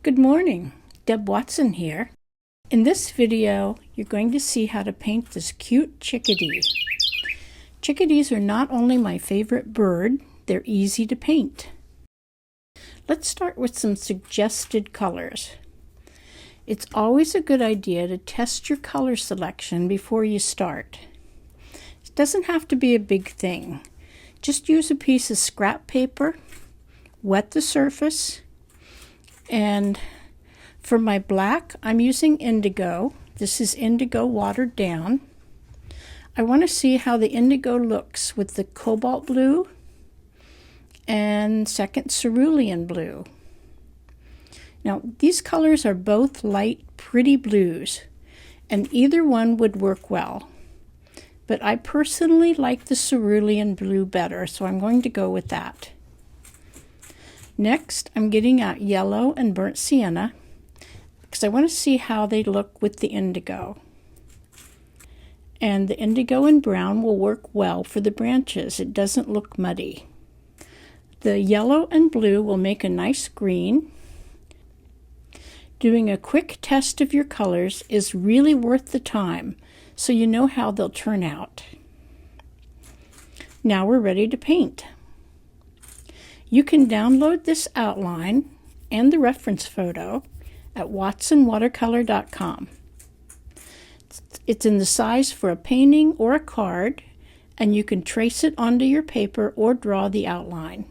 Good morning, Deb Watson here. In this video, you're going to see how to paint this cute chickadee. Chickadees are not only my favorite bird, they're easy to paint. Let's start with some suggested colors. It's always a good idea to test your color selection before you start. It doesn't have to be a big thing. Just use a piece of scrap paper, wet the surface, and for my black, I'm using indigo. This is indigo watered down. I want to see how the indigo looks with the cobalt blue and second cerulean blue. Now, these colors are both light, pretty blues, and either one would work well. But I personally like the cerulean blue better, so I'm going to go with that. Next, I'm getting out yellow and burnt sienna because I want to see how they look with the indigo. And the indigo and brown will work well for the branches. It doesn't look muddy. The yellow and blue will make a nice green. Doing a quick test of your colors is really worth the time, so you know how they'll turn out. Now we're ready to paint. You can download this outline and the reference photo at watsonwatercolor.com. It's in the size for a painting or a card, and you can trace it onto your paper or draw the outline.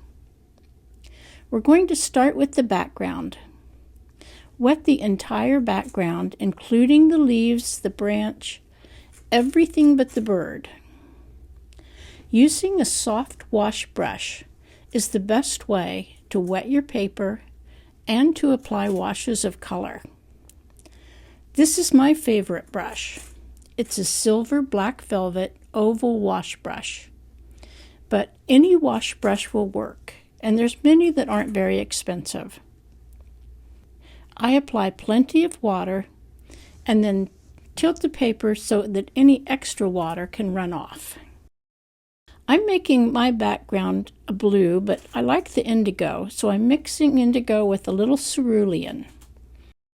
We're going to start with the background. Wet the entire background, including the leaves, the branch, everything but the bird. Using a soft wash brush is the best way to wet your paper and to apply washes of color. This is my favorite brush. It's a silver black velvet oval wash brush. But any wash brush will work, and there's many that aren't very expensive. I apply plenty of water and then tilt the paper so that any extra water can run off. I'm making my background a blue, but I like the indigo, so I'm mixing indigo with a little cerulean.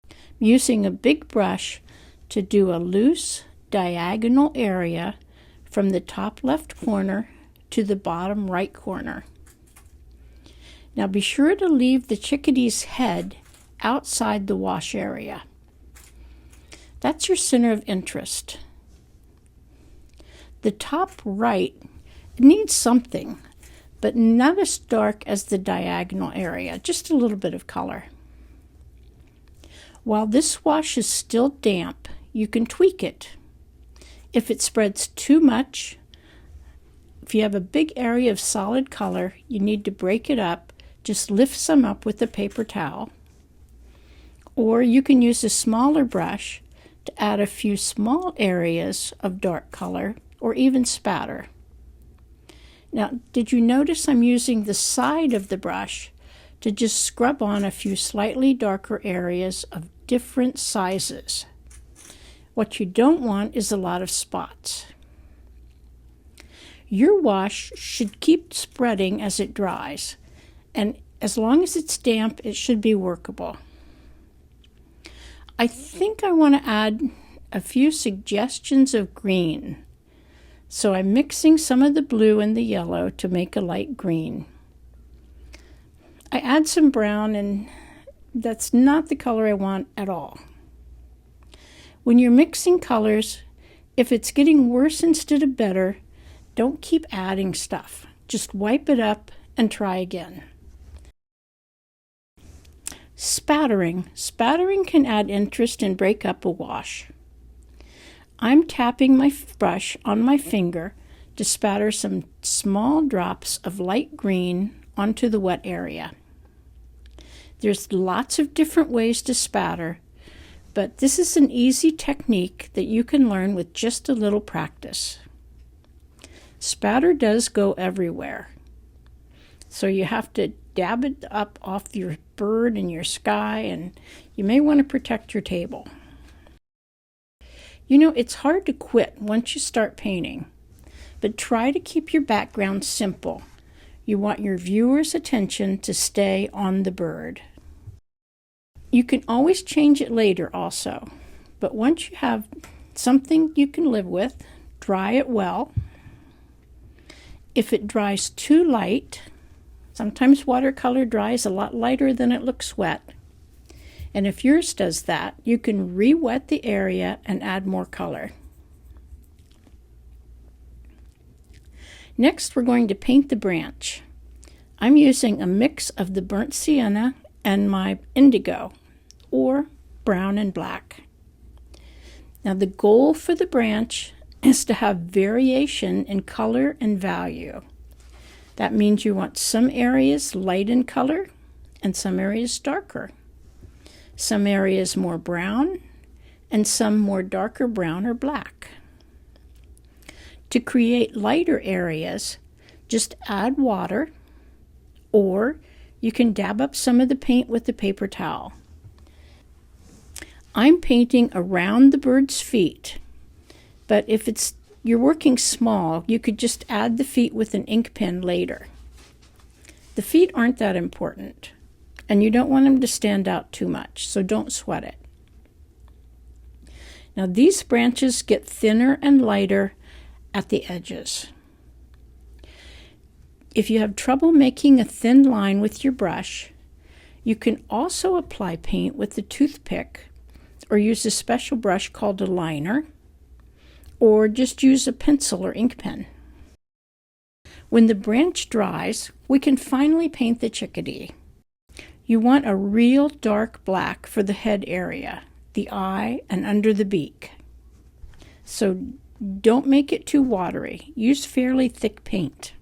I'm using a big brush to do a loose diagonal area from the top left corner to the bottom right corner. Now be sure to leave the chickadee's head outside the wash area. That's your center of interest. The top right needs something, but not as dark as the diagonal area, just a little bit of color. While this wash is still damp, you can tweak it. If it spreads too much, if you have a big area of solid color, you need to break it up. Just lift some up with a paper towel. Or you can use a smaller brush to add a few small areas of dark color or even spatter. Now, did you notice I'm using the side of the brush to just scrub on a few slightly darker areas of different sizes? What you don't want is a lot of spots. Your wash should keep spreading as it dries, and as long as it's damp, it should be workable. I think I want to add a few suggestions of green. So I'm mixing some of the blue and the yellow to make a light green. I add some brown, and that's not the color I want at all. When you're mixing colors, if it's getting worse instead of better, don't keep adding stuff. Just wipe it up and try again. Spattering. Spattering can add interest and break up a wash. I'm tapping my brush on my finger to spatter some small drops of light green onto the wet area. There's lots of different ways to spatter, but this is an easy technique that you can learn with just a little practice. Spatter does go everywhere, so you have to dab it up off your bird and your sky, and you may want to protect your table. You know, it's hard to quit once you start painting, but try to keep your background simple. You want your viewer's attention to stay on the bird. You can always change it later also, but once you have something you can live with, dry it well. If it dries too light, sometimes watercolor dries a lot lighter than it looks wet. And if yours does that, you can re-wet the area and add more color. Next, we're going to paint the branch. I'm using a mix of the burnt sienna and my indigo, or brown and black. Now the goal for the branch is to have variation in color and value. That means you want some areas light in color and some areas darker. Some areas more brown and some more darker brown or black. To create lighter areas, just add water, or you can dab up some of the paint with the paper towel. I'm painting around the bird's feet, but if you're working small, you could just add the feet with an ink pen later. The feet aren't that important, and you don't want them to stand out too much, so don't sweat it. Now these branches get thinner and lighter at the edges. If you have trouble making a thin line with your brush, you can also apply paint with the toothpick, or use a special brush called a liner, or just use a pencil or ink pen. When the branch dries, we can finally paint the chickadee. You want a real dark black for the head area, the eye, and under the beak. So don't make it too watery. Use fairly thick paint.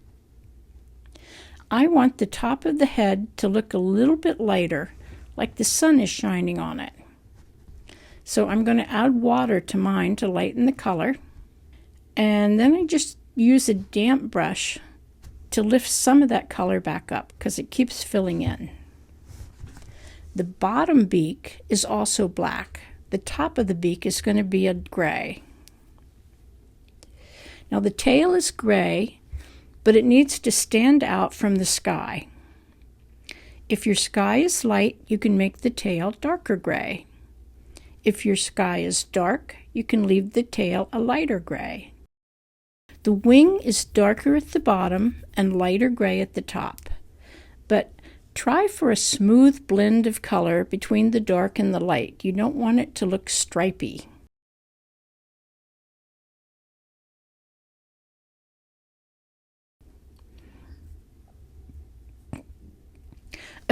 I want the top of the head to look a little bit lighter, like the sun is shining on it. So I'm going to add water to mine to lighten the color. And then I just use a damp brush to lift some of that color back up because it keeps filling in. The bottom beak is also black. The top of the beak is going to be a gray. Now the tail is gray, but it needs to stand out from the sky. If your sky is light, you can make the tail darker gray. If your sky is dark, you can leave the tail a lighter gray. The wing is darker at the bottom and lighter gray at the top, but try for a smooth blend of color between the dark and the light. You don't want it to look stripy.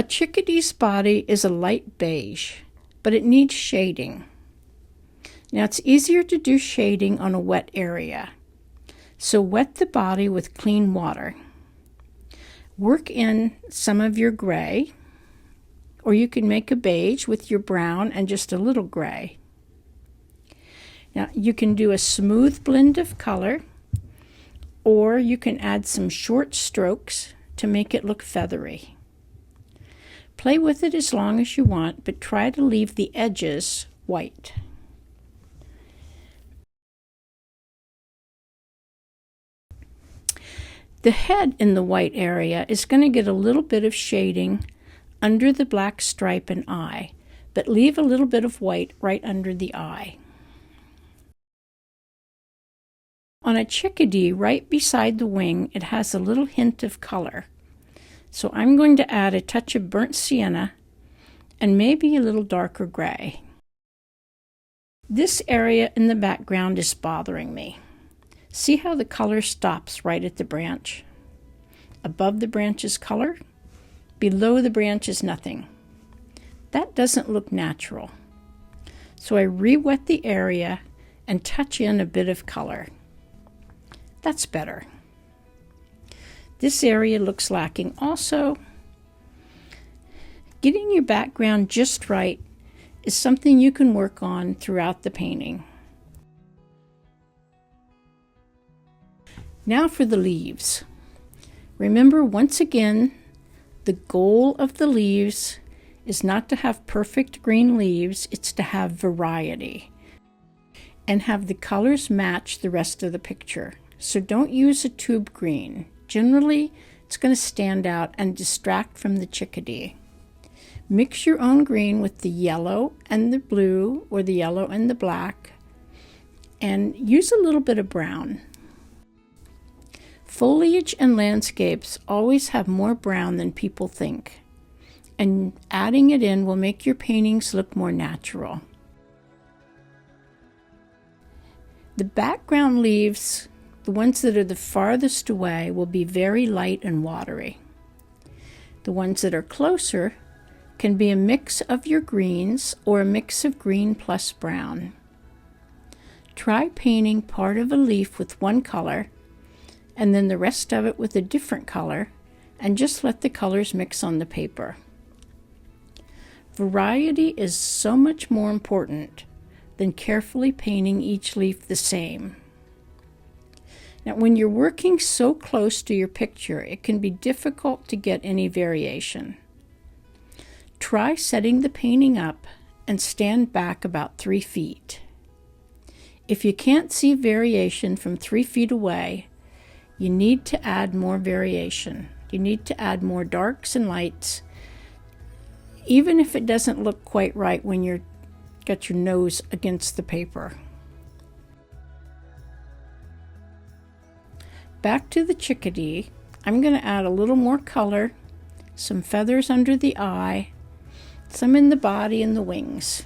A chickadee's body is a light beige, but it needs shading. Now it's easier to do shading on a wet area. So wet the body with clean water. Work in some of your gray, or you can make a beige with your brown and just a little gray. Now you can do a smooth blend of color, or you can add some short strokes to make it look feathery. Play with it as long as you want, but try to leave the edges white. The head in the white area is going to get a little bit of shading under the black stripe and eye, but leave a little bit of white right under the eye. On a chickadee, right beside the wing, it has a little hint of color. So I'm going to add a touch of burnt sienna and maybe a little darker gray. This area in the background is bothering me. See how the color stops right at the branch? Above the branch is color, below the branch is nothing. That doesn't look natural. So I re-wet the area and touch in a bit of color. That's better. This area looks lacking also. Getting your background just right is something you can work on throughout the painting. Now for the leaves. Remember, once again, the goal of the leaves is not to have perfect green leaves, it's to have variety and have the colors match the rest of the picture. So don't use a tube green. Generally, it's going to stand out and distract from the chickadee. Mix your own green with the yellow and the blue, or the yellow and the black, and use a little bit of brown. Foliage and landscapes always have more brown than people think, and adding it in will make your paintings look more natural. The background leaves, the ones that are the farthest away, will be very light and watery. The ones that are closer can be a mix of your greens or a mix of green plus brown. Try painting part of a leaf with one color and then the rest of it with a different color, and just let the colors mix on the paper. Variety is so much more important than carefully painting each leaf the same. Now, when you're working so close to your picture, it can be difficult to get any variation. Try setting the painting up and stand back about 3 feet. If you can't see variation from 3 feet away, you need to add more variation. You need to add more darks and lights, even if it doesn't look quite right when you've got your nose against the paper. Back to the chickadee, I'm going to add a little more color, some feathers under the eye, some in the body and the wings.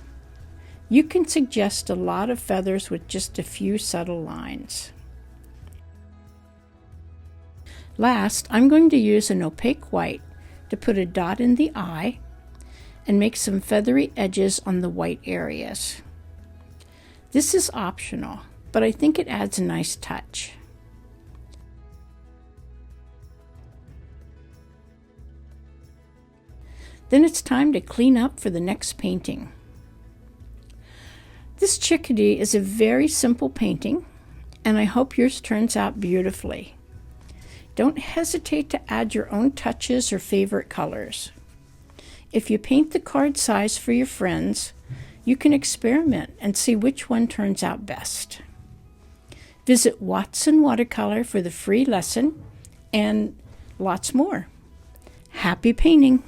You can suggest a lot of feathers with just a few subtle lines. Last, I'm going to use an opaque white to put a dot in the eye and make some feathery edges on the white areas. This is optional, but I think it adds a nice touch. Then it's time to clean up for the next painting. This chickadee is a very simple painting, and I hope yours turns out beautifully. Don't hesitate to add your own touches or favorite colors. If you paint the card size for your friends, you can experiment and see which one turns out best. Visit Watson Watercolor for the free lesson and lots more. Happy painting!